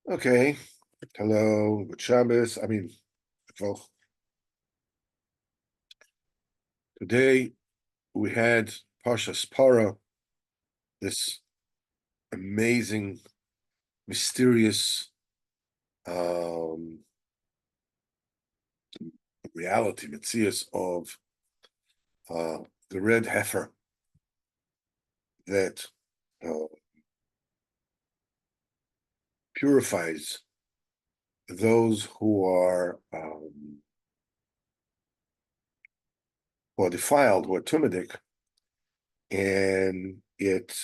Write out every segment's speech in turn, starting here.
Okay. Hello. Good Shabbos. Well, today we had Parshas Para, this amazing, mysterious um, reality, Metzias of the red heifer that uh, purifies those who are defiled, who are tumidic, and it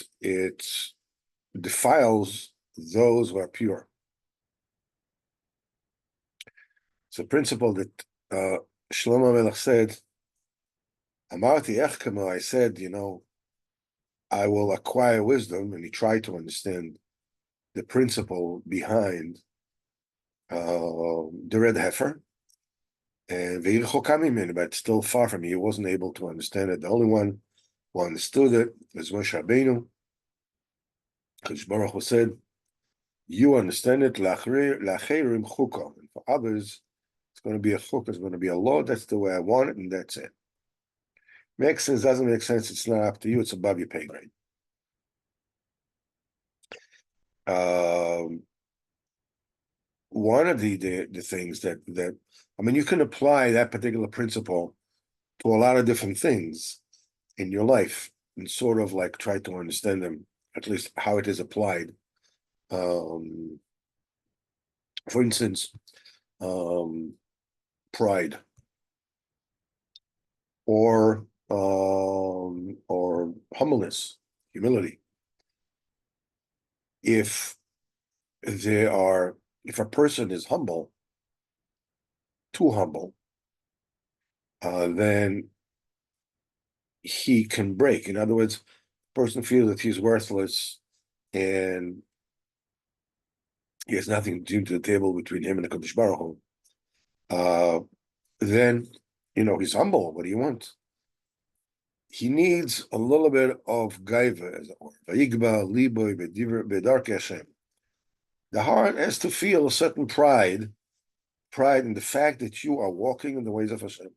defiles those who are pure. It's a principle that Shlomo Melech said, Amarti echkemo, I said, I will acquire wisdom, and he tried to understand the principle behind the red heifer, and but still far from me. He wasn't able to understand it. The only one who understood it was Moshe Rabbeinu, because Baruch Hu said, you understand it, lacherim chuka, and for others, it's going to be a chuk, it's going to be a law, that's the way I want it, and that's it. Makes sense, doesn't make sense, it's not up to you, it's above your pay grade. One of the things that you can apply that particular principle to a lot of different things in your life and sort of like try to understand them, at least how it is applied. For instance, pride or humbleness, humility. If a person is humble, too humble, then he can break. In other words, the person feels that he's worthless and he has nothing to bring to the table between him and the Kodesh Baruch Hu. Then, he's humble. What do you want? He needs a little bit of gaiva, as it were. The heart has to feel a certain pride in the fact that you are walking in the ways of Hashem.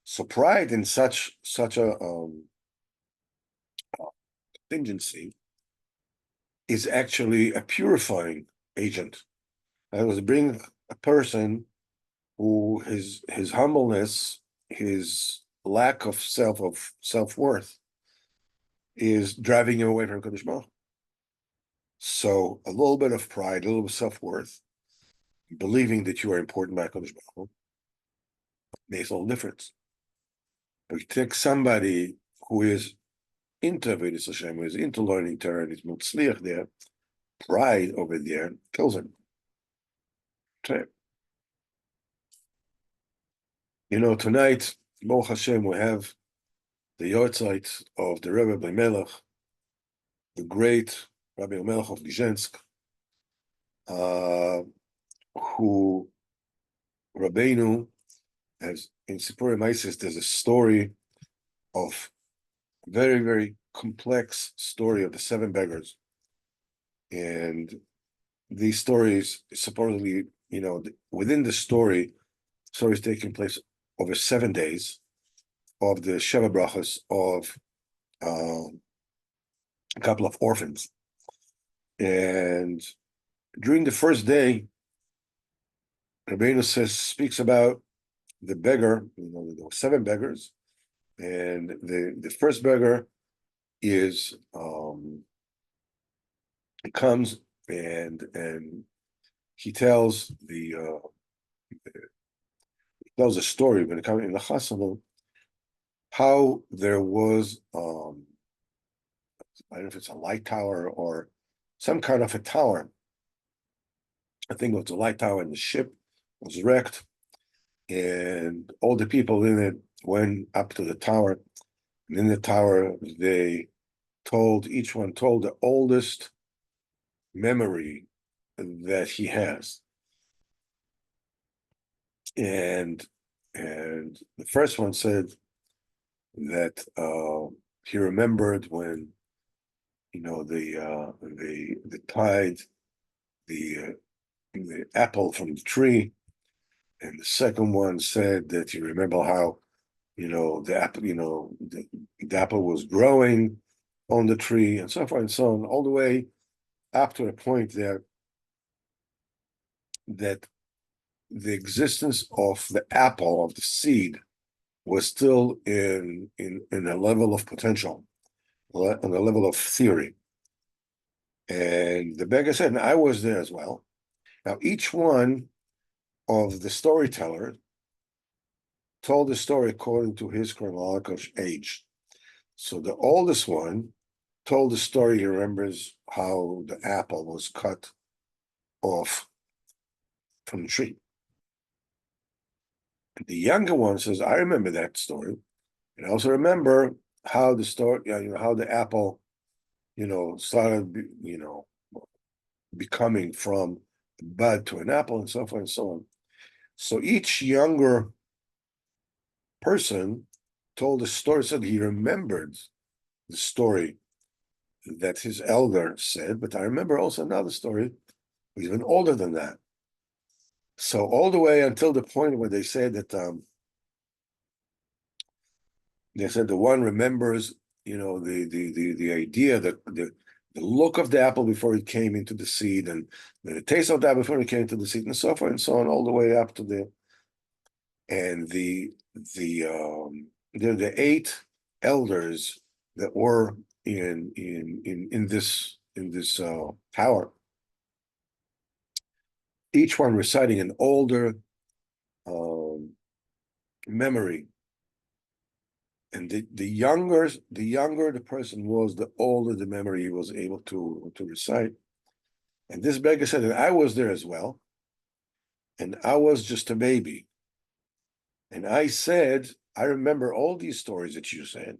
So pride in such a contingency is actually a purifying agent. It was bring a person who his humbleness, his lack of self-worth is driving him away from Kodesh Baruch. So a little bit of pride, a little bit of self-worth, believing that you are important by Kodesh Baruch makes a little difference. But you take somebody who is into avodas Hashem, who is into learning Torah, and is mutzliach there, pride over there kills him. Okay. Tonight, Baruch Hashem, we have the yortzeit of the Rebbe Elimelech, the great Rebbe Elimelech of Lizhensk, who Rabbeinu has in Sipurei Maisis. There's a story of very, very complex story of the seven beggars, and these stories supposedly, within the story is taking place over 7 days of the Sheva Brachas of a couple of orphans. And during the first day, Rabbeinu speaks about the beggar. There were 7 beggars, and the first beggar comes and he tells a story when it comes in the Chasana, how there was I don't know if it's a light tower or some kind of a tower. I think it was a light tower, and the ship was wrecked, and all the people in it went up to the tower, and in the tower each one told the oldest memory that he has. And the first one said that he remembered when the tide the apple from the tree, and the second one said that you remember how the apple the apple was growing on the tree, and so forth and so on, all the way up to a point that the existence of the apple, of the seed, was still in a level of potential, on a level of theory. And the beggar said, and I was there as well. Now, each one of the storyteller told the story according to his chronological age. So the oldest one told the story. He remembers how the apple was cut off from the tree. And the younger one says, I remember that story. And I also remember how the story, how the apple, started, becoming from a bud to an apple, and so forth and so on. So each younger person told a story, said he remembered the story that his elder said, but I remember also another story, even older than that. So all the way until the point where they said that the one remembers, the idea that the look of the apple before it came into the seed, and the taste of that before it came into the seed, and so forth and so on, all the way up to the eight elders that were in this tower, each one reciting an older memory. And the younger the person was, the older the memory he was able to recite. And this beggar said that I was there as well, and I was just a baby. And I said, I remember all these stories that you said,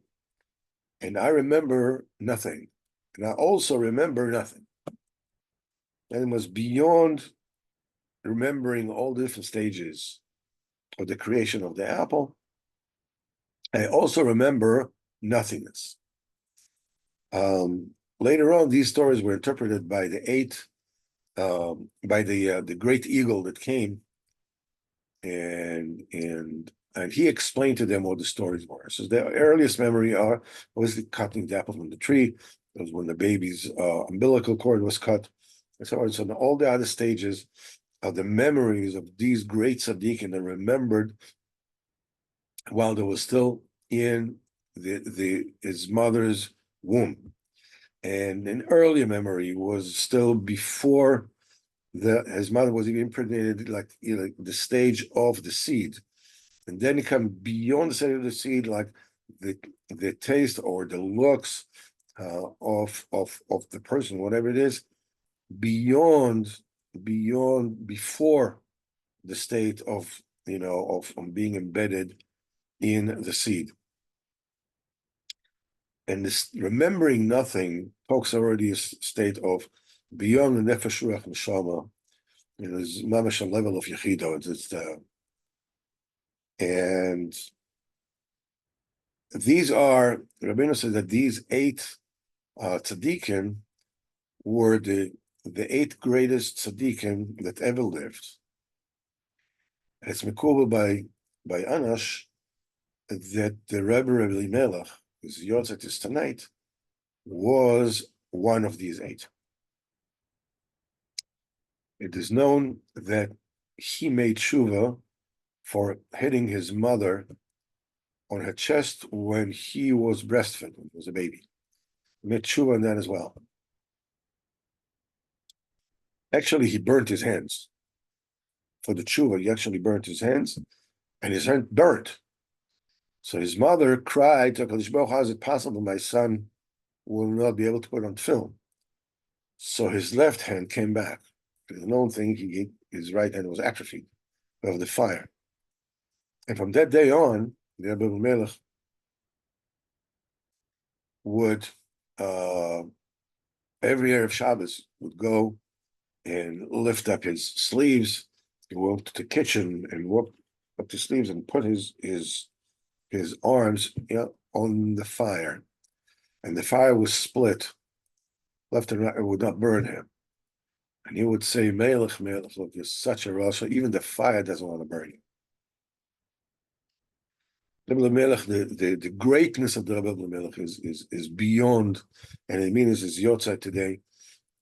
and I remember nothing. And I also remember nothing. And it was beyond remembering all the different stages of the creation of the apple. I also remember nothingness. Later on, these stories were interpreted by the by the great eagle that came, and he explained to them what the stories were. So the earliest memory was the cutting the apple from the tree. It was when the baby's umbilical cord was cut, and so on. So all the other stages of the memories of these great tzaddikim that remembered while they was still in his mother's womb. And an earlier memory was still before his mother was even impregnated, like the stage of the seed. And then it comes beyond the stage of the seed, like the taste or the looks of the person, whatever it is, before the state of being embedded in the seed. And this remembering nothing talks already a state of beyond the nefesh ruach neshama. There's mamash a level of yechido. And these are, Rabbeinu said that these eight tzaddikim were the eight greatest tzaddikim that ever lived. And it's mekubal by Anash that the Rebbe Elimelech, whose yotzet is tonight, was one of these eight. It is known that he made tshuva for hitting his mother on her chest when he was breastfed, when he was a baby. He made tshuva on that as well. Actually, he burnt his hands. For the tshuva, he actually burnt his hands, and his hand burnt. So his mother cried to HaKadosh Baruch Hu, how is it possible my son will not be able to put on film? So his left hand came back. The known thing, his right hand was atrophied of the fire. And from that day on, the Rebbe Elimelech would, every Erev Shabbos, would go and lift up his sleeves, and go to the kitchen and walk up the sleeves and put his arms on the fire. And the fire was split left and right. It would not burn him. And he would say, Melech, Melech, look, you're such a Russia, even the fire doesn't want to burn you. Rebbe Elimelech, the greatness of the Rebbe Elimelech is beyond, and I mean, this is Yotzai today.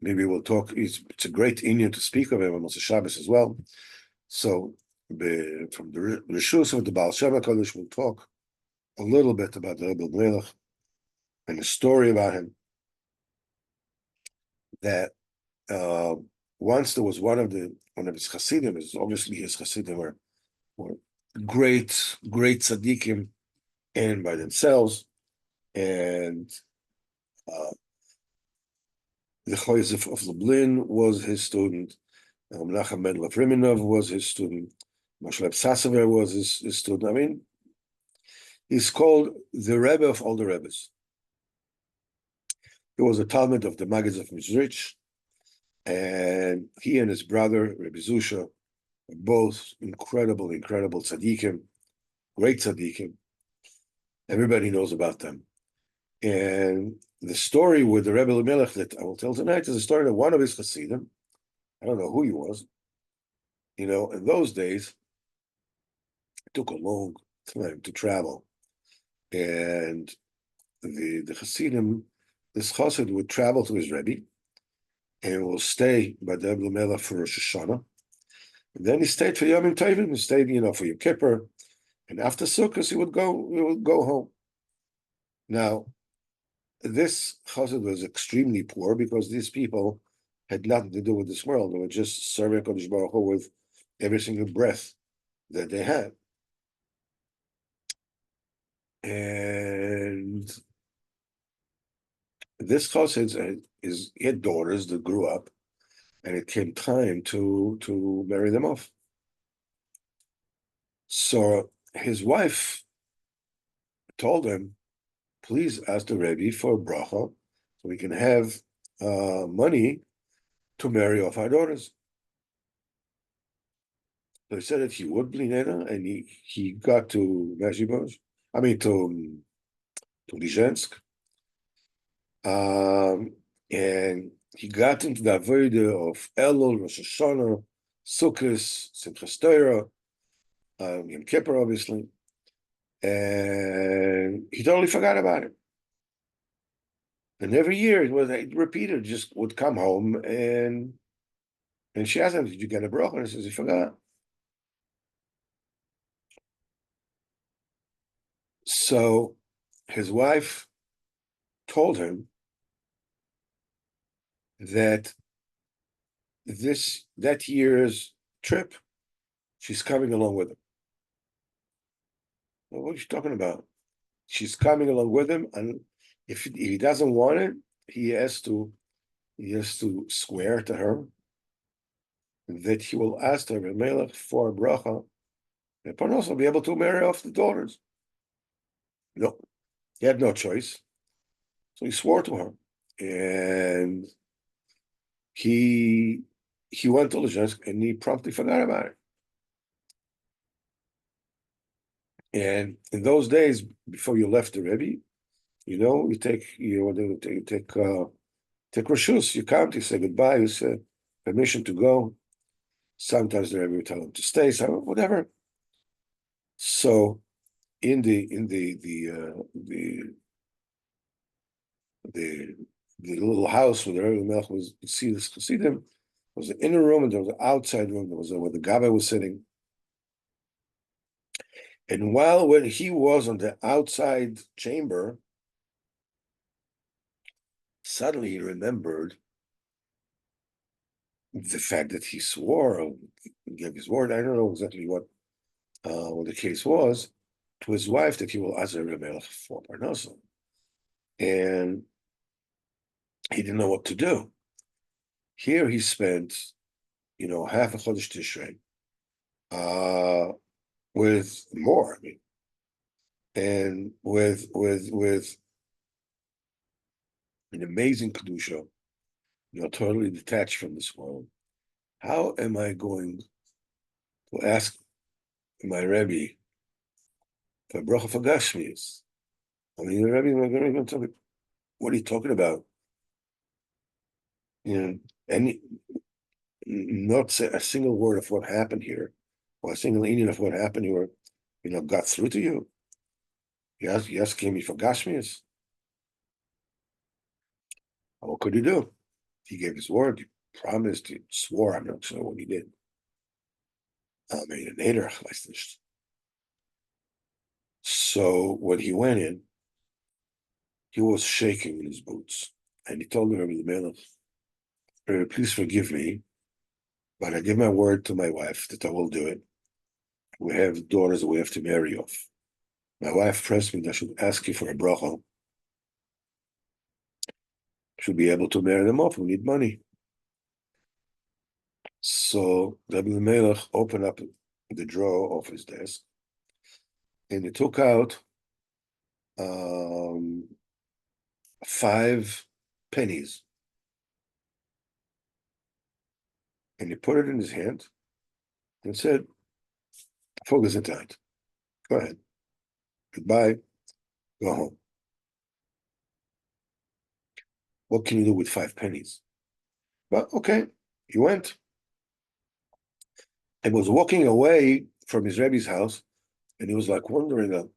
Maybe we'll talk. It's a great Indian to speak of him on Moshe Shabbos as well. So, from the Rishus of the Baal Shem HaKadosh, we'll talk a little bit about the Rebbe Elimelech and the story about him. That once there was one of his Hasidim, obviously his Hasidim were great tzadikim and by themselves, and the Choyzef of Lublin was his student. Menachem Mendel of Riminov was his student. Moshe Sasover was his student. I mean, he's called the Rebbe of all the Rebbes. He was a Talmud of the Magid of Mizrich, and he and his brother, Rebbe Zusha, were both incredible tzaddikim, great tzaddikim. Everybody knows about them. And the story with the Rebbe Elimelech that I will tell tonight is a story of one of his Hasidim. I don't know who he was. In those days, it took a long time to travel. And the Hasidim, this Chassid would travel to his Rebbe and will stay by the Rebbe Elimelech for Rosh Hashanah. And then he stayed for Yom Tovim, he stayed, for Yom Kippur. And after Sukkot, he would go home. Now, this Chassid was extremely poor because these people had nothing to do with this world. They were just serving Kodesh Baruch Hu with every single breath that they had. And this Chassid he had daughters that grew up, and it came time to marry them off. So his wife told him, please ask the Rebbe for a bracha so we can have money to marry off our daughters. So he said that he would, and he got to Mezhibozh, to Lizhensk, and he got into the avodah of Elul, Rosh Hashanah, Sukkot, Simchas Torah, Yom Kippur, obviously, and he totally forgot about it. And every year it repeated, just would come home and she asked him, did you get a bracha? And he says, he forgot. So his wife told him that that year's trip, she's coming along with him. Well, what are you talking about? She's coming along with him, and if he doesn't want it, he has to swear to her that he will ask her Melech for a bracha, and also be able to marry off the daughters. No, he had no choice, so he swore to her, and he went to Lizhensk, and he promptly forgot about it. And in those days, before you left the Rebbe, you take reshus. You come, you say goodbye, you say permission to go. Sometimes the Rebbe would tell him to stay, whatever. So in the little house where the Rebbe Melech was, you see this Chassidim, there was an inner room and there was an outside room. There was where the Gabbai was sitting. And when he was on the outside chamber, suddenly he remembered the fact that he swore, or gave his word. I don't know exactly what the case was, to his wife that he will ask Rebbe Elimelech for parnasa, and he didn't know what to do. Here he spent, half a Chodesh Tishrei, with more, and with an amazing kedusha, totally detached from this world. How am I going to ask my Rebbe for bracha for Gashmias? The Rebbe is going to tell me, what are you talking about? And not say a single word of what happened here, or a single inyan of what happened here, got through to you. Yes, came me for Gashmias. What could he do? He gave his word, he promised, he swore. I'm not sure what he did. So when he went in, he was shaking in his boots. And he told the Rebbe Elimelech, please forgive me, but I give my word to my wife that I will do it. We have daughters we have to marry off. My wife pressed me that I should ask you for a bracha. Should be able to marry them off. We need money. So Rebbe Elimelech opened up the drawer of his desk and he took out 5 pennies. And he put it in his hand and said, focus it tight. Go ahead. Goodbye. Go home. What can you do with 5 pennies? Well, okay. He went and was walking away from his Rebbe's house, and he was like wondering,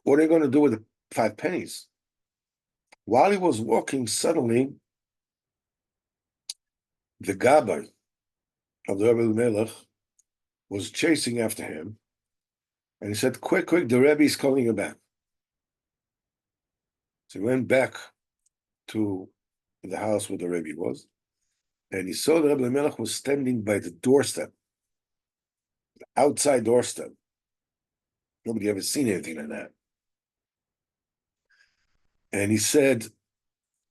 what are you going to do with the 5 pennies? While he was walking, suddenly the Gabbai of the Rebbe Elimelech was chasing after him, and he said, quick, the Rebbe is calling you back. So he went back to the house where the Rebbe was, and he saw the Rebbe Elimelech was standing by the doorstep, the outside doorstep. Nobody ever seen anything like that. And he said,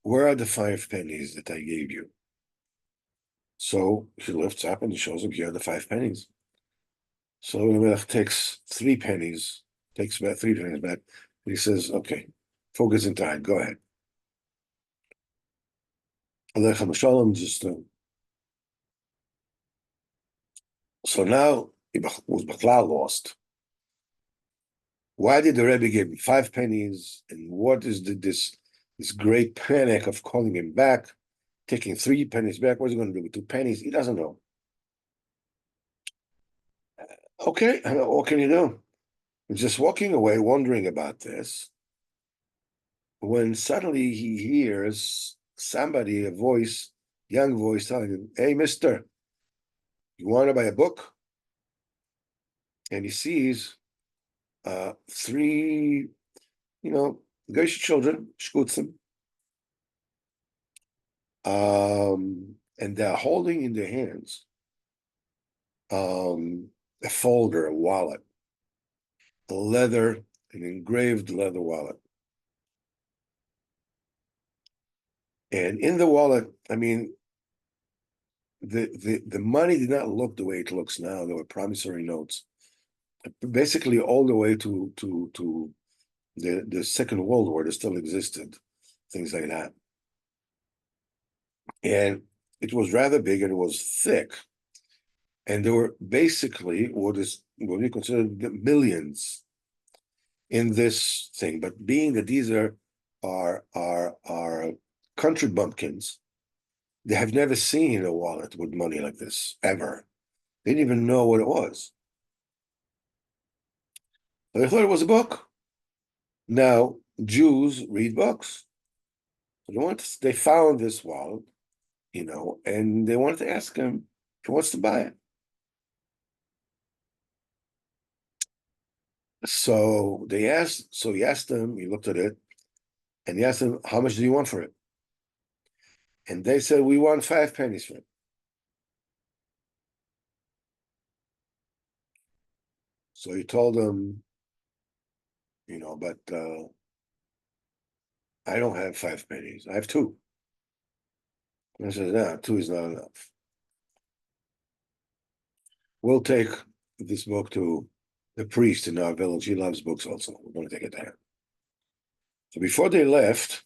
where are the 5 pennies that I gave you? So he lifts up and he shows him, here are the 5 pennies. So Elimelech takes 3 pennies, takes back 3 pennies back, and he says, okay, focus in time, go ahead. Alechem Shalom, so now he was Baklal lost. Why did the Rebbe give him 5 pennies? And what is this great panic of calling him back, taking 3 pennies back? What's he going to do with 2 pennies? He doesn't know. Okay, what can you do? He's just walking away, wondering about this, when suddenly he hears somebody, a voice, young voice, telling him, hey, mister, you want to buy a book? And he sees 3, Goyish children, shkutzim, and they're holding in their hands a folder, a wallet, an engraved leather wallet. And in the wallet, the money did not look the way it looks now. There were promissory notes, basically all the way to the Second World War. That still existed, things like that. And it was rather big and it was thick. And there were basically what we consider millions in this thing. But being that these are country bumpkins, they have never seen a wallet with money like this, ever. They didn't even know what it was. But they thought it was a book. Now, Jews read books. So they found this wallet, and they wanted to ask him if he wants to buy it. So he asked them, he looked at it, and he asked them, how much do you want for it? And they said, we want 5 pennies for it. So he told them, but I don't have 5 pennies. I have 2. And I said, no, 2 is not enough. We'll take this book to the priest in our village. He loves books also. We're going to take it there. So before they left,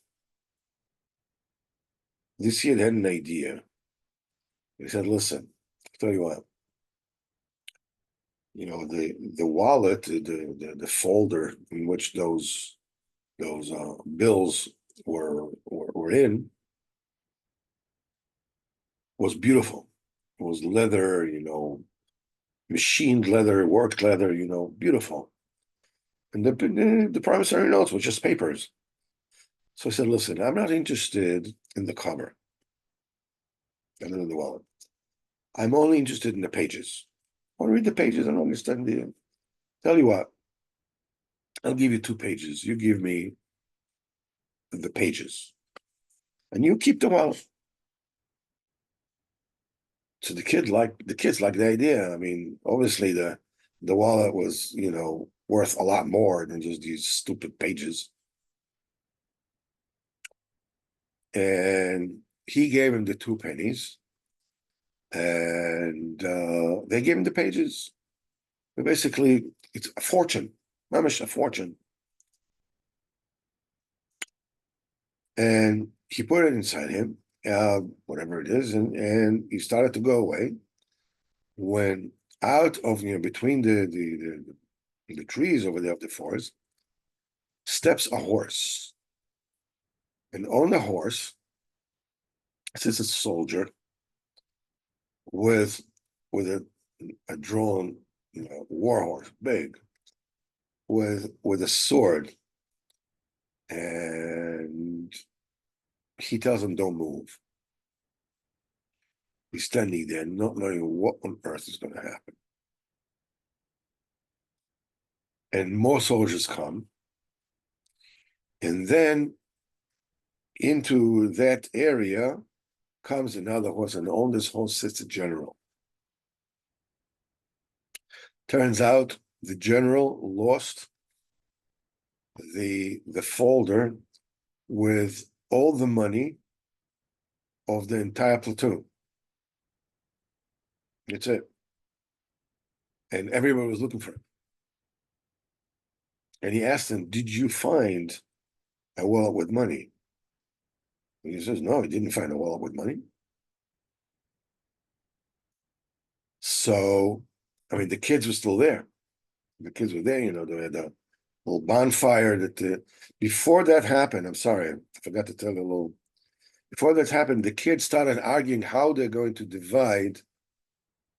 this kid had an idea. He said, listen, I'll tell you what. The wallet, the folder in which those bills were in was beautiful. It was leather, machined leather, worked leather, beautiful. And the promissory notes were just papers. So I said, listen, I'm not interested in the cover and in the wallet. I'm only interested in the pages. I want to read the pages and understand the. Tell you what, I'll give you 2 pages. You give me the pages, and you keep the wallet. So the kids like the idea. I mean, obviously the wallet was worth a lot more than just these stupid pages. And he gave him the 2 pennies, and they gave him the pages. But basically, it's a fortune, mamish a fortune. And he put it inside him, whatever it is, and he started to go away. When out of between the trees over there of the forest steps a horse, and on the horse sits a soldier with a drawn war horse, big, with a sword, and he tells him, "Don't move." He's standing there, not knowing what on earth is going to happen. And more soldiers come, and then into that area comes another horse, and on this horse sits a general. Turns out the general lost the folder with all the money of the entire platoon. That's it. And everybody was looking for him. And he asked him, "Did you find a wallet with money?" And he says, "No, he didn't find a wallet with money." So, I mean, the kids were still there. The kids were there, they had a little bonfire that before that happened, I'm sorry, I forgot to tell you a little. Before that happened, the kids started arguing how they're going to divide,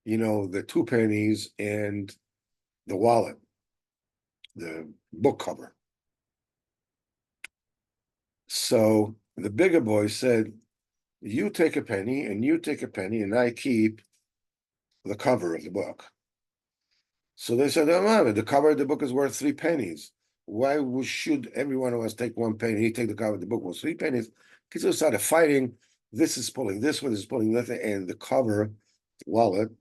the 2 pennies and the wallet, the book cover. So the bigger boy said, "You take a penny and you take a penny, and I keep the cover of the book." So they said, "Oh, the cover of the book is worth 3 pennies. Why should every one of us take 1 penny? He take the cover of the book was 3 pennies." Kids started fighting. This is pulling this one, is pulling that, and the cover, the wallet,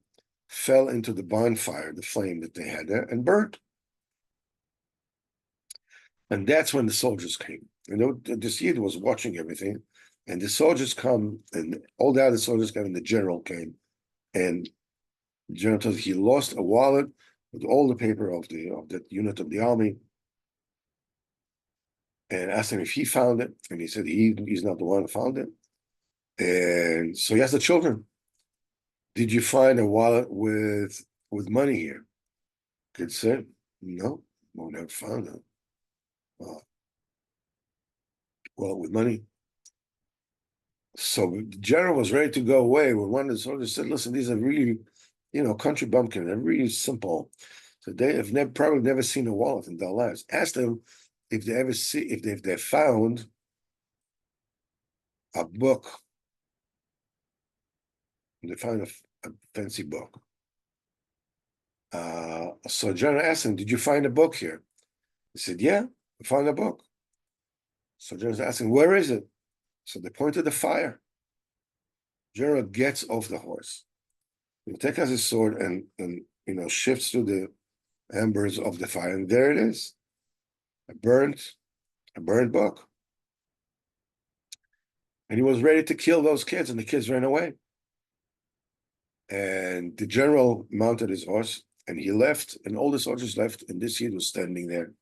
fell into the bonfire, the flame that they had there, and burnt. And that's when the soldiers came. The Yid was watching everything, and the soldiers come, and all the other soldiers came, and the general came, and the general told he lost a wallet with all the paper of that unit of the army, and asked him if he found it, and he said he's not the one who found it. And so he asked the children, "Did you find a wallet with money here?" Kid said, "No, we never found it. Wallet with money." So the general was ready to go away when one of the soldiers said, "Listen, these are really, country bumpkin. They're really simple. So they have probably never seen a wallet in their lives. Ask them if they found a book. They found a fancy book." So general asked him, "Did you find a book here?" He said, "Yeah, I found a book." So general's asking, "Where is it?" So they point to the fire. General gets off the horse. He takes out his sword and shifts through the embers of the fire, and there it is, a burnt book. And he was ready to kill those kids, and the kids ran away. And the general mounted his horse, and he left, and all the soldiers left, and this Yid was standing there,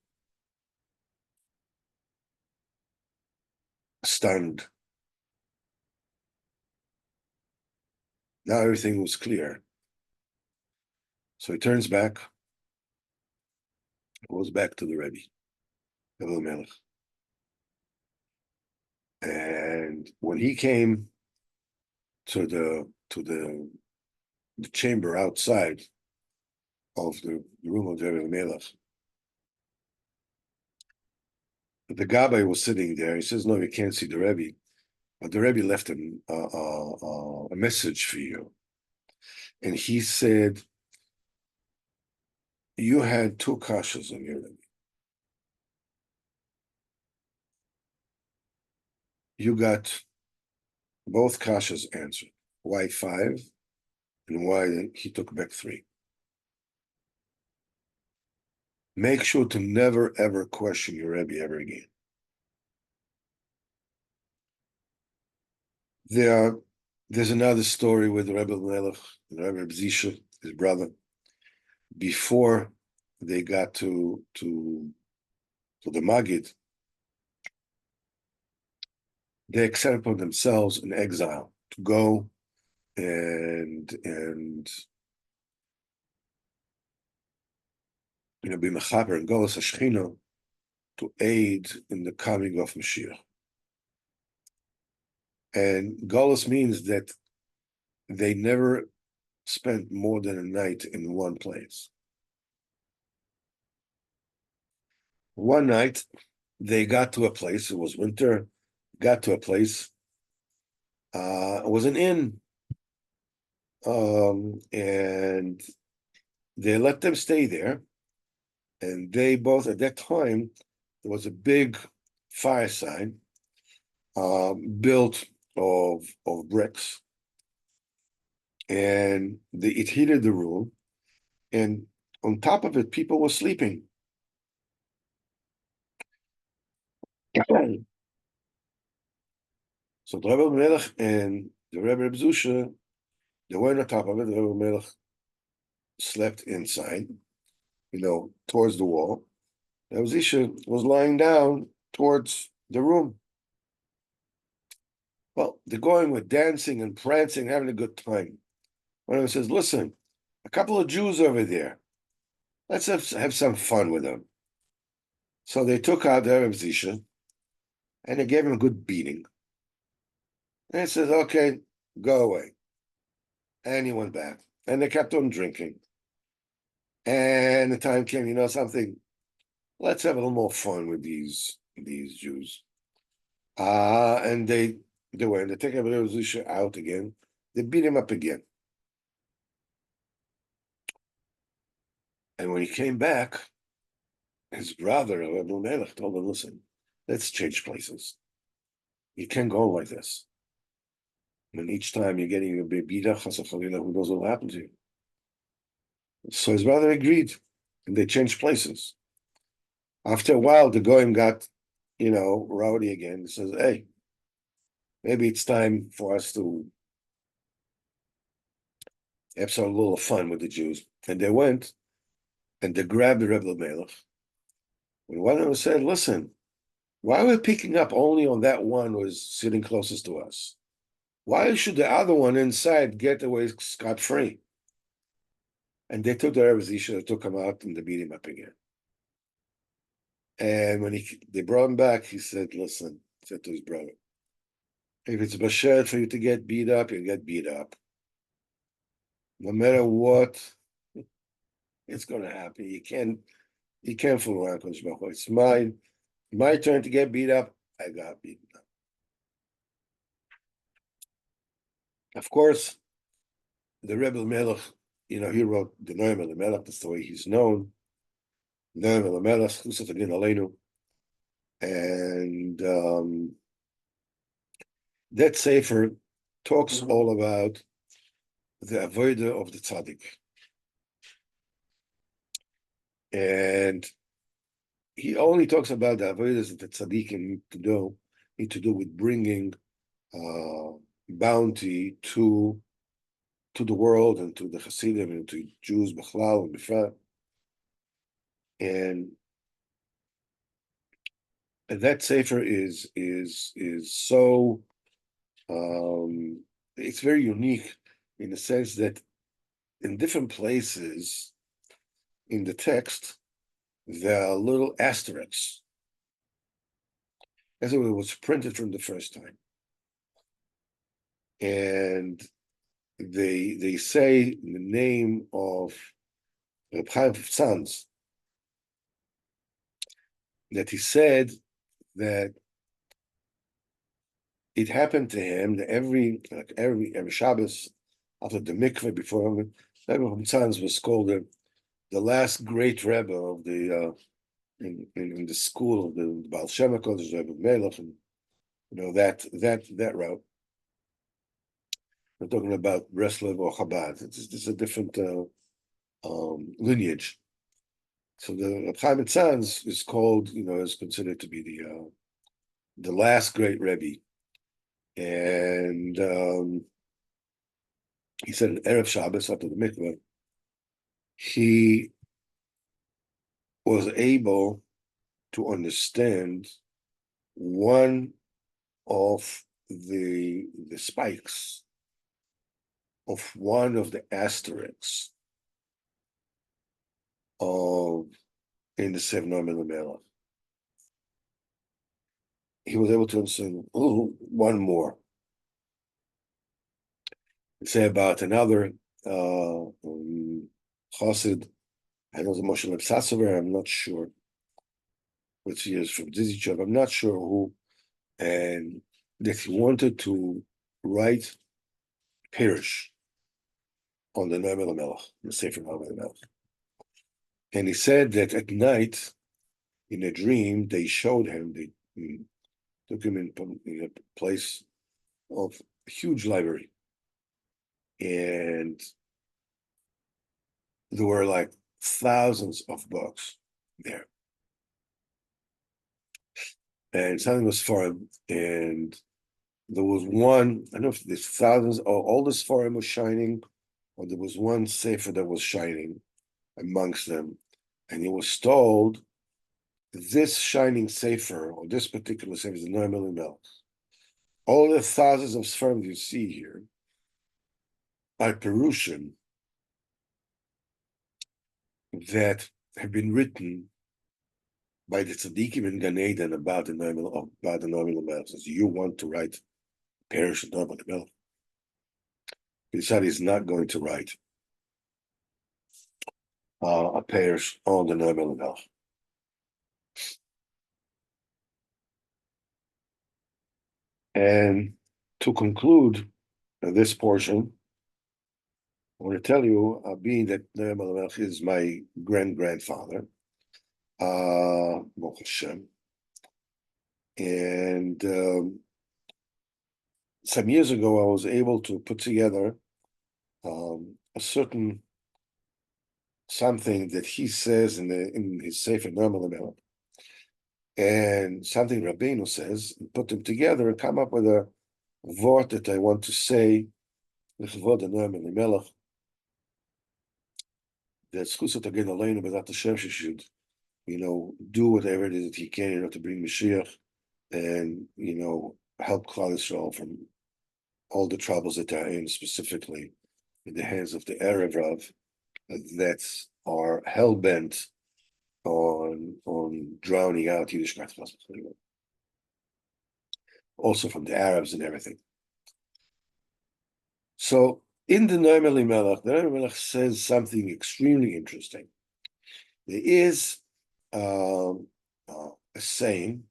stunned. Now everything was clear. So he turns back, goes back to the Rebbe Elimelech. And when he came to the the chamber outside of the room of Rebbe Elimelech. The Gabbai was sitting there. He says, "No, you can't see the Rebbe." But the Rebbe left him a message for you. And he said, "You had two kashas on your Rebbe. You got both kashas answered. Why 5? And why he took back 3. Make sure to never, ever question your Rebbe ever again." There's another story with Rebbe Elimelech and Rebbe Zisha, his brother, before they got to the Magid. They accepted upon themselves an exile to go and be mechaber and Golos Hashchina to aid in the coming of Mashiach. And Golos means that they never spent more than a night in one place. One night, they got to a place, it was winter, got to a place, it was an inn, and they let them stay there, and they both, at that time, there was a big fireside built of bricks, and it heated the room, and on top of it, people were sleeping. So the Rebbe Elimelech and the Rebbe Zusha, they weren't on top of it. The Rebbe Elimelech slept inside, towards the wall. The Rebbe Zusha was lying down towards the room. Well, they're going with dancing and prancing, having a good time. One of them says, "Listen, a couple of Jews over there. Let's have some fun with them." So they took out the Rebbe Zusha and they gave him a good beating. And he says, "Okay, go away." And he went back. And they kept on drinking. And the time came, something, let's have a little more fun with these Jews. And they went, they take Rebbe Zusha out again. They beat him up again. And when he came back, his brother, Rebbe Elimelech, told him, "Listen, let's change places. You can't go like this. And each time you're getting a beat up, who knows what will happen to you." So his brother agreed, and they changed places. After a while, the goyim got, rowdy again. He says, "Hey, maybe it's time for us to have some little fun with the Jews." And they went, and they grabbed the Rebbe Elimelech. And one of them said, "Listen, why are we picking up only on that one who is sitting closest to us? Why should the other one inside get away scot-free?" And they took the Rebbe Zisha, they took him out, and they beat him up again. And when they brought him back, he said, "Listen," said to his brother, "if it's basher for you to get beat up, you get beat up. No matter what, it's going to happen. You can't fool around, Kodesh Baruch Hu. It's my turn to get beat up. I got beaten up." Of course, the Rebbe Elimelech, he wrote the Noam Elimelech. That's the way he's known. Noam Elimelech, Chusat Agin Aleinu. And that sefer talks all about the avodas of the tzadik. And he only talks about the avodas that the tzaddikim need to do with bringing bounty to the world and to the Hasidim and to Jews, Bechlal and Befrat. And that sefer is so it's very unique in the sense that in different places in the text there are little asterisks as if it was printed from the first time. And they say the name of Reb Chaim's sons, that he said that it happened to him that every Shabbos after the mikveh before him, Rebbe Sons was called the last great Rebbe of the in the school of the Baal Shem HaKodesh, Rebbe Elimelech, and that route. We're talking about Breslev or Chabad. It's a different lineage. So the Reb Chaim Sons is called, is considered to be the last great Rebbe. And he said in Erev Shabbos after the mikveh, he was able to understand one of the spikes of one of the asterisks in the Seven Elimelech. He was able to understand one more. Say about another chassid. I know the Moshe Lebsasover, I'm not sure which he is from Zizichov, I'm not sure who, and that he wanted to write Pirish on the Noam Elimelech, the Sefer Noam Elimelech. And he said that at night, in a dream, they showed him, they took him in a place of a huge library. And there were like thousands of books there. And something was foreign, and there was one, I don't know if there's thousands, or all the Sfarim was shining, or there was one sefer that was shining amongst them. And he was told, this shining sefer, or this particular sefer, is the Noam Elimelech. All the thousands of Sfarim you see here are Perushim that have been written by the tzadikim in Gan Eden about the Noam Elimelech. Says, you want to write Perish of Noam Elimelech? He decided he's not going to write a Perish on the Noam Elimelech. And to conclude this portion, I want to tell you, being that Noam Elimelech is my grandfather, Hashem, and some years ago, I was able to put together a certain something that he says in his Sefer Noam Elimelech, and something Rabbeinu says, and put them together and come up with a word that I want to say, L'chevod Noam Elimelech, that Schusot Again Aleinu B'ezrat Hashem, she should, do whatever it is that he can, to bring Mashiach and, help Klal Yisrael from all the troubles that they're in, specifically in the hands of the Erev Rav that are hell bent on drowning out Yiddishkeit, also from the Arabs and everything. So in the Noam Elimelech, the Noam Elimelech says something extremely interesting. There is a saying,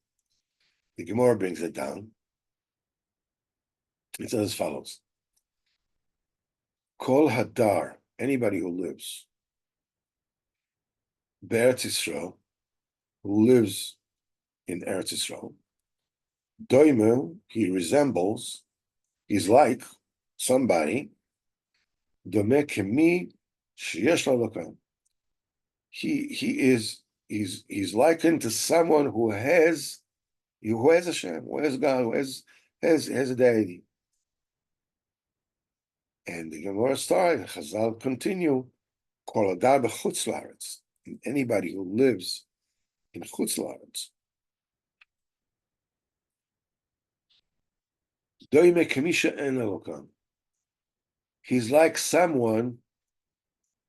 the Gemara brings it down. It says as follows: Kol Hadar, anybody who lives, Be'eretz Yisrael, who lives in Eretz Yisrael, Doime, he resembles, he's like somebody, Dome Kemi Sheyesh Lo. He's likened to someone who has Hashem, who has God, who has a deity. And the Gemara started, Chazal continue, Kol Hadar b'chutz la'aretz, anybody who lives in chutz la'aretz, Doime Kemi she'en Elokan. He's like someone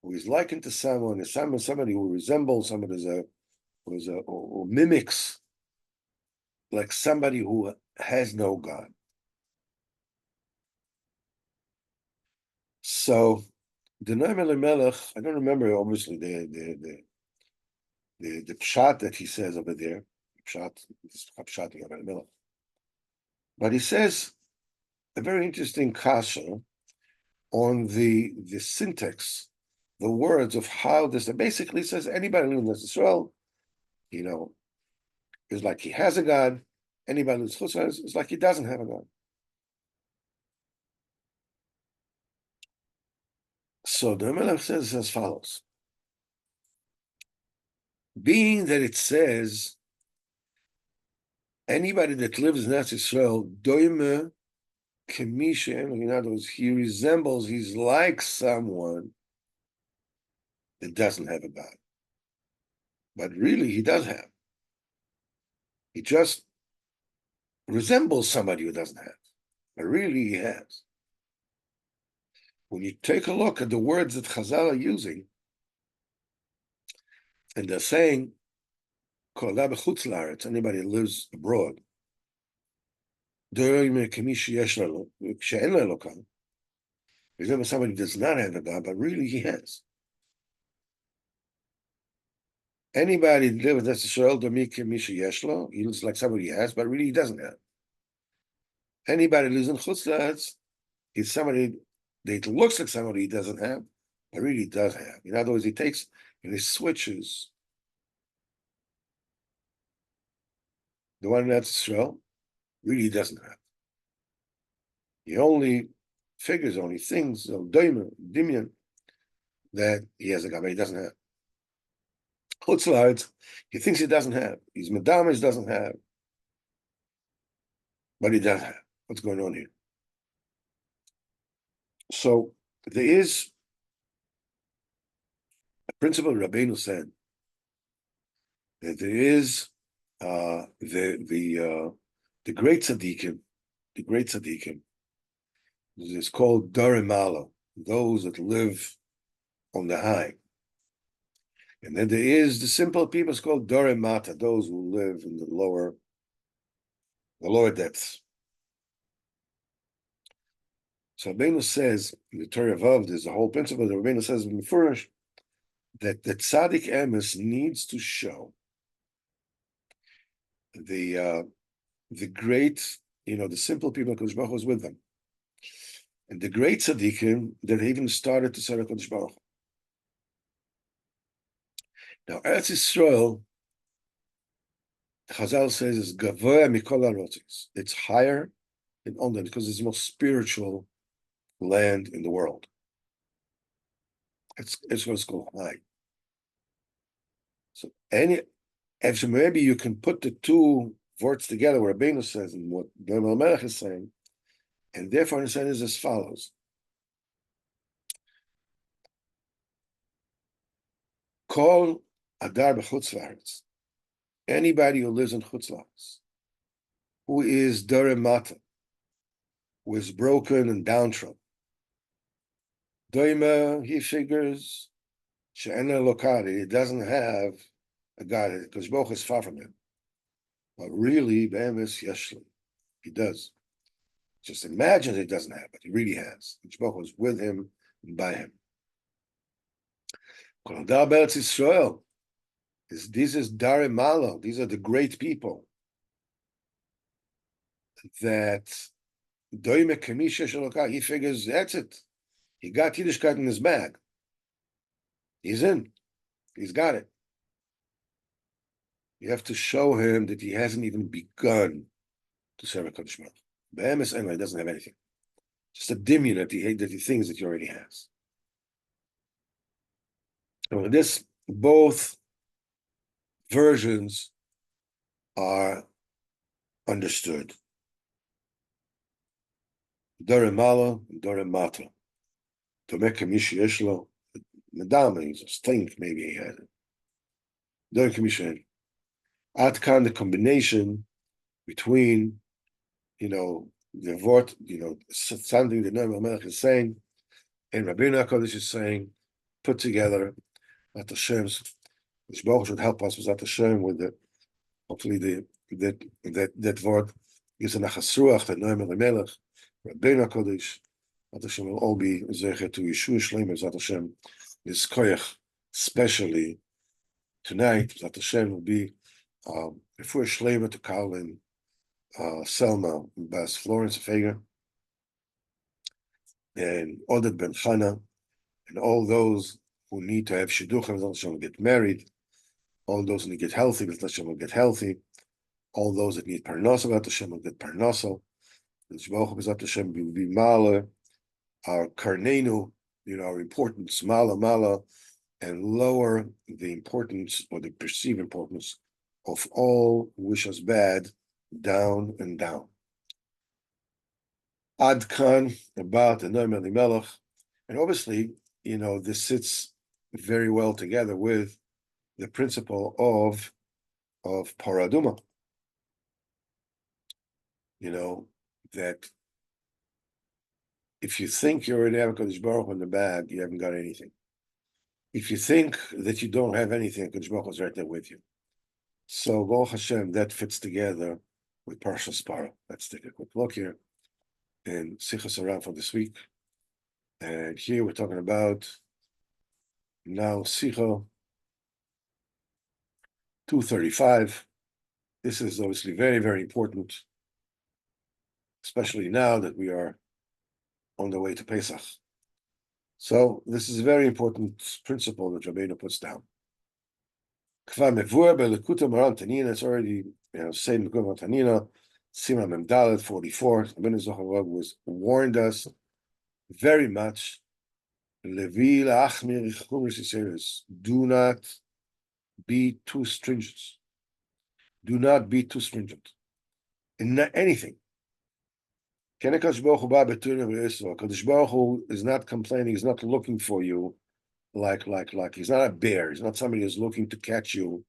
who is likened to someone, somebody who resembles, somebody who mimics, like somebody who has no God. So the Rebbe Elimelech, I don't remember obviously the pshat that he says over there, pshat in Rebbe Elimelech, but he says a very interesting kasha on the syntax, the words of how this. It basically says anybody who lives in Israel, is like he has a God. Anybody who's chutz is like he doesn't have a God. So the Melech says as follows: being that it says anybody that lives in Eretz Israel, doime kemisha, in other words, he resembles, he's like someone that doesn't have a God. But really, he does have. He just resembles somebody who doesn't have. But really, he has. When you take a look at the words that Chazal are using, and they're saying, anybody who lives abroad, resemble somebody who does not have a God, but really he has. Anybody that lives in Israel, he looks like somebody he has, but really he doesn't have. Anybody who lives in Chutz is somebody that looks like somebody he doesn't have, but really does have. In other words, he takes and he switches the one in Israel, really he doesn't have. He only figures, only thinks, Dimion, that he has a God, but he doesn't have. Chutzlaritz, he thinks he doesn't have. He's Madamish doesn't have, but he does have. What's going on here? So there is a principle Rabbeinu said that there is the great tzaddikim, is called Darimala, those that live on the high. And then there is the simple people, it's called Darimata, those who live in the lower depths. So Rabbeinu says, in the Torah of Av, there's a whole principle that Rabbeinu says in the Furish, that the tzadik emes needs to show the great, the simple people, Kodesh Baruch Hu was with them. And the great tzaddikim that even started to serve Kodesh Baruch Hu. Now, Eretz Yisrael, Chazal says, is gavoya mikol harotzis. It's higher than Ondan because it's the most spiritual land in the world. It's what's called high. So maybe you can put the two words together, where Rabbeinu says and what Rebbe Elimelech is saying, and therefore understand is as follows. Call Adar b'chutz la'aretz. Anybody who lives in chutz la'aretz, who is Daremata, who is broken and downtrodden. Doima, he figures, she'ena lokari, he doesn't have a God, because Baruch is far from him. But really, be'emes yeshli, he does. Just imagine he doesn't have it, he really has. Baruch is with him and by him. Kol Adar b'Eretz Yisrael, this is Darei Malo, these are the great people that Doime Kamisha Shalokah, he figures that's it. He got Yiddishkeit in his bag. He's in. He's got it. You have to show him that he hasn't even begun to serve a Kodesh Baruch Hu. Be'emes anyway, he doesn't have anything. Just a dimion that he thinks that he already has. So this, both versions are understood. Dore Mala and Dore Mata. To make him Yeshlo, Madame, he's a stink, maybe he had it. Dore Kamisha. Atkan, the combination between, the word, something that Rebbe Elimelech is saying, and Rabbi Nachman is saying, put together at Hashem's, which Baruch should help us with Hashem with hopefully that word is a nachasruach that Rebbe Elimelech, Rabbi Nachman, That Hashem will all be zecher to Yeshua Shleimus. That Hashem is koyach, especially tonight. That Hashem will be if we're Shleimer to Carlin, Selma, Bas Florence Fager, and Oded Ben Chana, and all those who need to have shidduchim, that Hashem will get married. All those who need to get healthy, that Hashem will get healthy. All those that need parnasa, that Hashem will get parnasa. And Shemach Hashem will be mala, our karnenu, our importance, mala, and lower the importance or the perceived importance of all who wish us bad, down and down. Ad Khan about the Rebbe Elimelech, and obviously, this sits very well together with the principle of paraduma. That if you think you're in HaKadosh Baruch Hu in the bag, you haven't got anything. If you think that you don't have anything, HaKadosh Baruch Hu is right there with you. So, Baruch Hashem, that fits together with Parshas Parah. Let's take a quick look here in Sichos Haran for this week. And here we're talking about now sicha 235. This is obviously very, very important, especially now that we are on the way to Pesach. So this is a very important principle that Rabbi puts down. It's already said in Mekuv Tanina, Sima Memdalet 44. Rabbi was warned us very much. Do not be too stringent. Do not be too stringent in anything. Kadosh Baruch Hu is not complaining, he's not looking for you like he's not a bear, he's not somebody who's looking to catch you,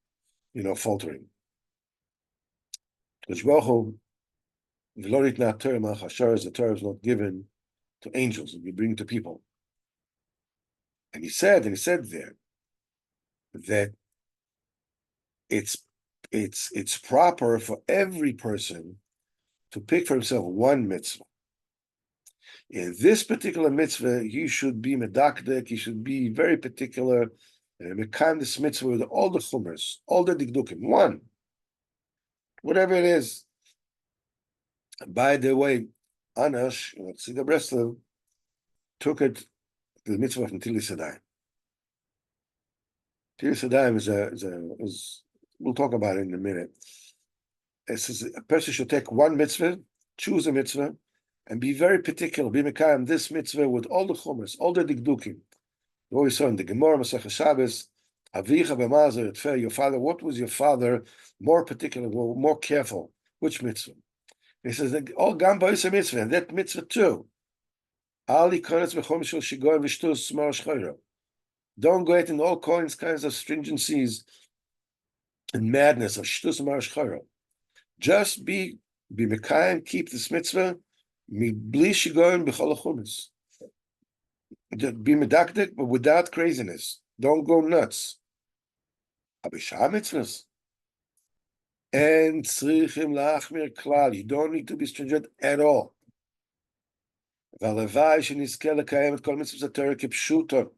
faltering. Kadosh Baruch Hu, the Torah is not given to angels, it be bring to people. And he said there that it's proper for every person to pick for himself one mitzvah. In this particular mitzvah, he should be medakdek, he should be very particular, mekayem this mitzvah with all the chumras, all the dikdukim, one, whatever it is. By the way, Anash, the Breslev, took it to the mitzvah of Netilas Yadayim. Netilas Yadayim is we'll talk about it in a minute. It says a person should take one mitzvah, choose a mitzvah, and be very particular. Be mekayem this mitzvah with all the chumras, all the dikdukim. We always saw in the Gemara, Masechah Shabbos, Avicha b'mazer etfer, your father. What was your father more particular, more careful? Which mitzvah? He says, "Oh, gam ba'isa mitzvah, and that mitzvah too. Ali koretz b'chom shel shigoyim v'shtus smar shchayra. Don't go out in all kinds of stringencies and madness of shtus smar shchayra. Just be mekayem, keep this mitzvah, bli shigoyim b'chol chumis. Be medakdek, but without craziness. Don't go nuts. Abishah mitzvahs. And tzrichim la'achmir klal. You don't need to be stringent at all. V'alevai shenizkeh lekayem et kol mitzvahs haTorah kipshuto.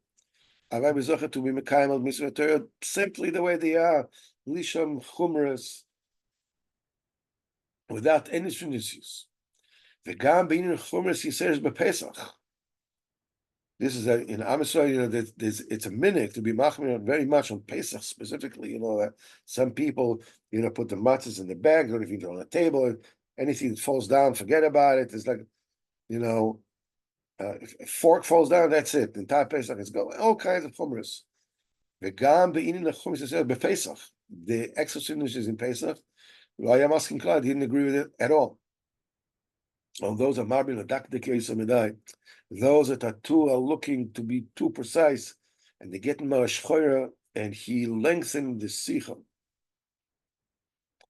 Avai b'zocher to be mekayem al mitzvahs haTorah simply the way they are, lisham chumras, without any stringencies. V'gam b'inin chumras yiseres b'Pesach. This is in Am Yisrael, it's a minute to be machmir very much on Pesach specifically. Some people, put the matzahs in the bag, don't even on the table. Anything that falls down, forget about it. It's like, if a fork falls down, that's it. The entire Pesach is going. All kinds of chumras. The extra signature in Pesach. He didn't agree with it at all. On those are marbin adakdek, those that are looking to be too precise, and they get in Marashchoira, and he lengthened the sicha.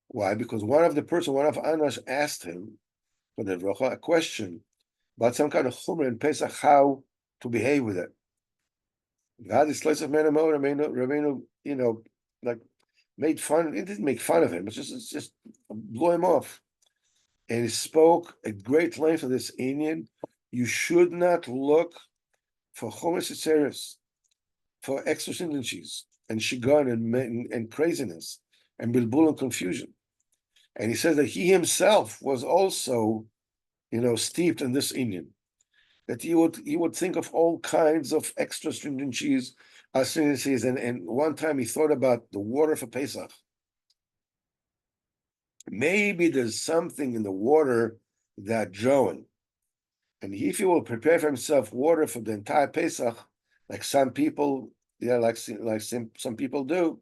Why? Because one of Anash asked him for the bracha a question about some kind of chumrah in Pesach, how to behave with it. Rabbeinu, made fun. It didn't make fun of him, but just blew him off. And he spoke at great length of this Indian, You should not look for chomesis, for extra tendencies and shigan and craziness and bilbul and confusion. And he says that he himself was also, steeped in this Indian. That he would think of all kinds of extra stringencies, and one time he thought about the water for Pesach. Maybe there's something in the water that drawing, and if he will prepare for himself water for the entire Pesach, like some people, some people do,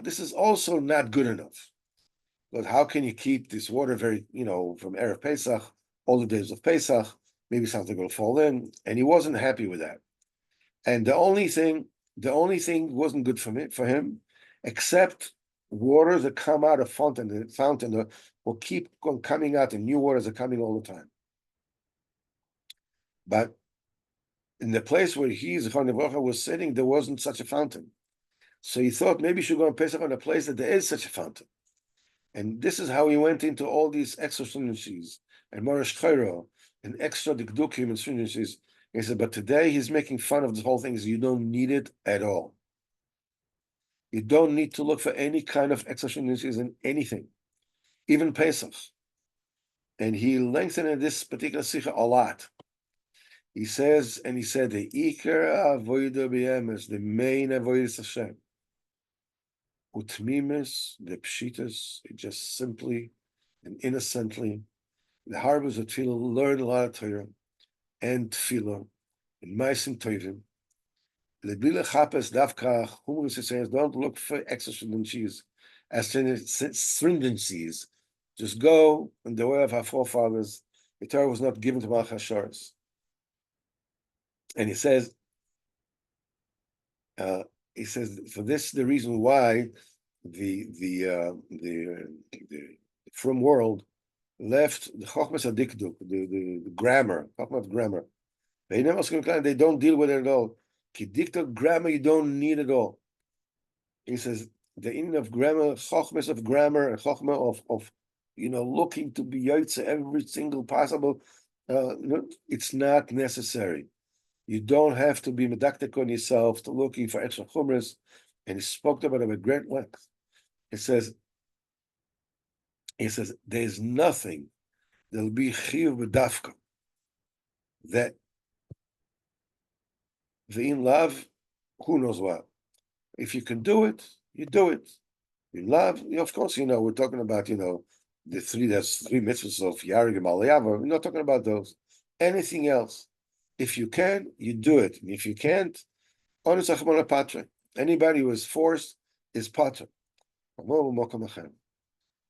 this is also not good enough. But how can you keep this water very, from Erev Pesach, all the days of Pesach? Maybe something will fall in, and he wasn't happy with that. And the only thing wasn't good for him, except waters that come out of the fountain will keep on coming out, and new waters are coming all the time. But in the place where he, Zichron Livrocha, was sitting, there wasn't such a fountain. So he thought maybe he should go and Pesach on a place that there is such a fountain. And this is how he went into all these extra stringencies and Marash Chairo and extra dikdukim and stringencies. He said, but today he's making fun of this whole thing. You don't need it at all. You don't need to look for any kind of extra stringencies in anything, even Pesach. And he lengthened this particular sicha a lot. He said, the Iker avodah b'emes, the main avodas Hashem. Utmimis, the pshitas, just simply and innocently. The harbors of tefillah, learn a lot of Torah and tefillah and ma'asim tovim. Lebila chapes davka humorous says, don't look for extra stringencies, stringencies. Just go in the way of our forefathers. The Torah was not given to Malach Hasharis. And he says, for this the reason why the from world left the Chochmas Adikduk, the grammar, Chochmas of grammar. They don't deal with it at all. Kidikduk grammar you don't need at all. He says the Indian of grammar, Chochmas of grammar, and Chochma of looking to be yotze every single possible. It's not necessary. You don't have to be medactic on yourself to looking for extra chumras. And he spoke about it at great length. He says, there's nothing that'll be chiyuv b'dafka that the in love, who knows what. If you can do it, you do it. In love, of course, we're talking about, that's three mitzvahs of Yarig and Malayava. We're not talking about those. Anything else. If you can, you do it. And if you can't, anybody who is forced is patra.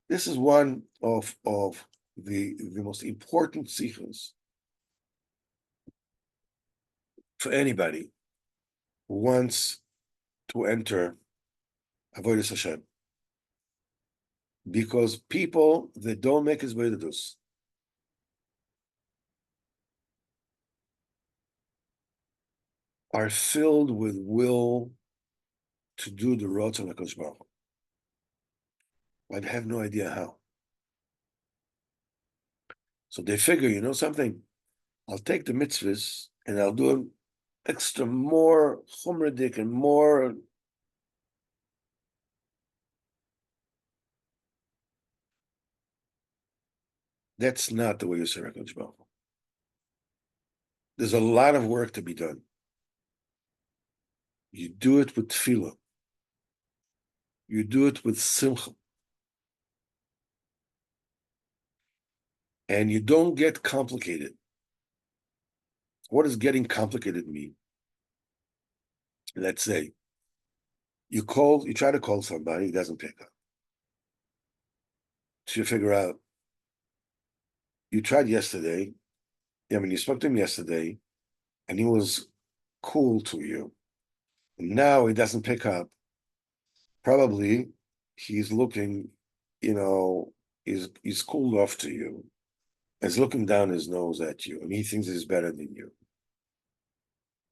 This is one of the most important sichos for anybody who wants to enter avodas Hashem. Because people that don't make his avodas are filled with will to do the Ratzon HaKadosh Baruch Hu. I have no idea how. So they figure, something, I'll take the mitzvahs and I'll do them extra more chumradik and more. That's not the way you serve HaKadosh Baruch Hu. There's a lot of work to be done. You do it with tefillah. You do it with simcha. And you don't get complicated. What does getting complicated mean? Let's say you try to call somebody, he doesn't pick up. So you figure out, you tried yesterday, you spoke to him yesterday, and he was cool to you. And now he doesn't pick up. Probably he's looking, he's cooled off to you. He's looking down his nose at you, and he thinks he's better than you.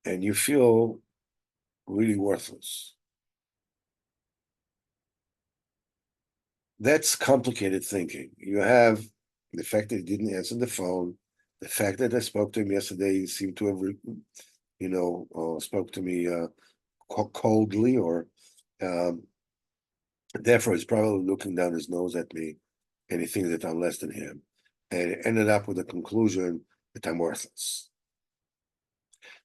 And you feel really worthless. That's complicated thinking. You have the fact that he didn't answer the phone, The fact that I spoke to him yesterday, he seemed to have, spoke to me coldly, or therefore he's probably looking down his nose at me, and he thinks that I'm less than him, and it ended up with the conclusion that I'm worthless.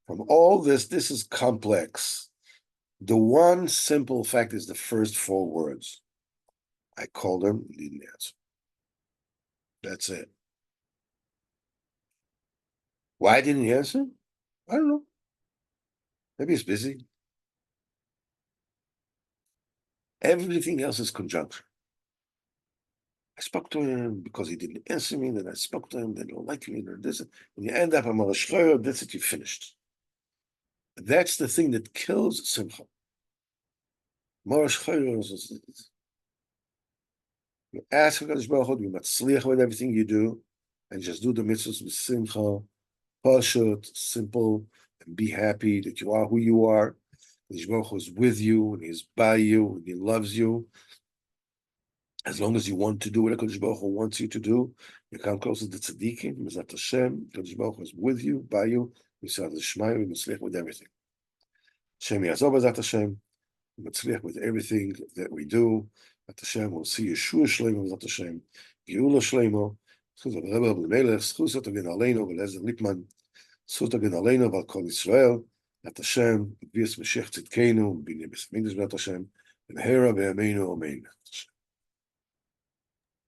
From all this is complex. The one simple fact is the first 4 words. I called him, he didn't answer. That's it. Why didn't he answer? I don't know. Maybe he's busy. Everything else is conjunction. I spoke to him because he didn't answer me, then I spoke to him, they don't like me, or this. When you end up a marashchoyer, that's it, you finished. That's the thing that kills simcha. Marashchoyer is you ask HaKadosh Baruch Hu, you matzliach with everything you do, and just do the mitzvahs with simcha, pashut, simple, and be happy that you are who you are. HaKadosh Baruch Hu is with you, and He's by you, and He loves you. As long as you want to do what HaKadosh Baruch Hu wants you to do, you come closer to tzadikim, Mizat Hashem, HaKadosh Baruch Hu is with you, by you, you say the Shema, you matzliach with everything. Hashem Yazov Mizat Hashem, matzliach with everything that we do. At Hashem, we'll see Yeshua Shleimo, Mizat Hashem, Geula Shleimo, Sichos Rebbe Elimelech, Sichos Haran Aleinu, Rebbe Nachman, Sichos Haran Aleinu, Val Kol Yisrael, at Hashem, B'Yis Mashiach Tzidkenu, B'Nei B'Smigdash B'At Hashem, B'Mehera B'Yameinu, Amen.